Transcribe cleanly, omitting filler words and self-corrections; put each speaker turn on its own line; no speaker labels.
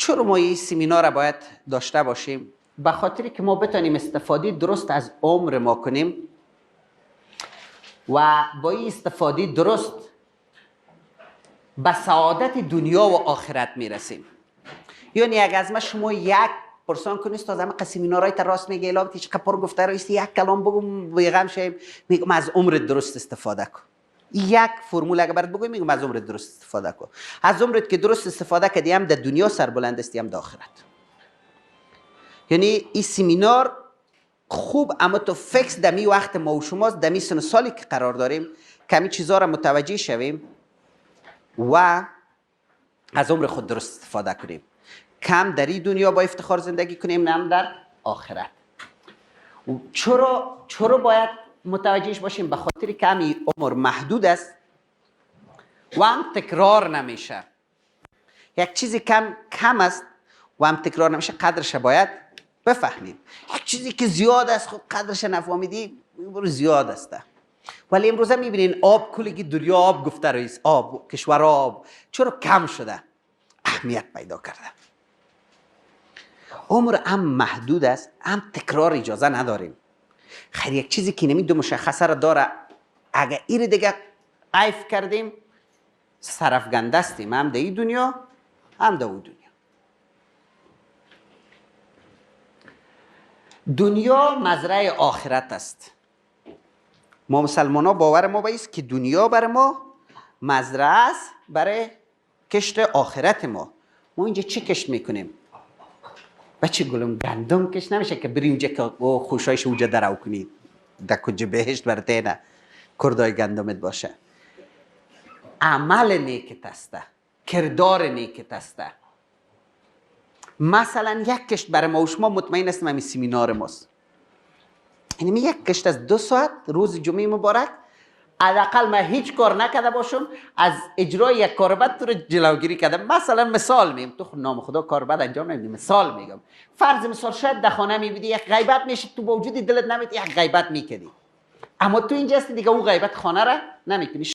چرا ما این سمینار را باید داشته باشیم؟ به خاطری که ما بتانیم استفاده درست از عمر ما کنیم و با این استفاده درست به سعادت دنیا و آخرت میرسیم. یعنی اگر از ما شما یک پرسان کنید استاد همه سمینارهای تا راست میگه الا چه پر گفته رئیس یک کلام بگم بیغم شیم، میگم از عمرت درست استفاده کن. یک فرمول اگه برات بگم میگم از عمرت درست استفاده کن. از عمرت که درست استفاده کردی هم در دنیا سربلند استی هم در آخرت. یعنی این سمینار خوب اما تو فکس دمی وقت ما و شماست، دمی سن سالی که قرار داریم کمی چیزا را متوجه شویم و از عمر خود درست استفاده کنیم. کم در این دنیا با افتخار زندگی کنیم، نه در آخرت. چرا باید متوجهش باشیم؟ به خاطر که همین عمر محدود است و هم تکرار نمیشه. یک چیزی کم است و هم تکرار نمیشه، قدرش باید بفهمیم. یک چیزی که زیاد است خود قدرش نفهمیدی برو زیاد است. ولی امروزه میبینین آب کلی که دریا آب گفته رئیس، آب کشور آب چرا کم شده؟ اهمیت پیدا کرده. عمر هم محدود است، هم تکرار اجازه نداریم. خیر یک چیزی که نمی دو مشخصه را داره، اگه این دیگه عیف کردیم سرفگنده استیم، هم در این دنیا هم در اون دنیا. دنیا مزرعه آخرت است. ما مسلمان ها باور ما بایست که دنیا برای ما مزرعه است برای کشت آخرت ما. ما اینجا چی کشت میکنیم؟ بچه گلم گندم کشت نمیشه که بری اونجا که خوشایش اونجا درو کنی در کجا بهشت برده نه کردای گندمت باشه. عمل نیکت است، کردار نیکت است. مثلا یک کشت برای ما و شما مطمئن استم همین سمینار ماست. یعنی یک کشت از 2 ساعت روز جمعه مبارک حداقل من هیچ کار نکرده باشم از اجرای یک کار بد تو رو جلوگیری کردم. مثلا مثال میگم، تو نام خدا کار بد انجام نمیدی، مثال میگم. فرض مثال شاید در خانه میبینی یک غیبت میشه، تو با وجود دلت نمیاد یک غیبت میکردی، اما تو اینجا هستی دیگه اون غیبت خانه را نمیکنی.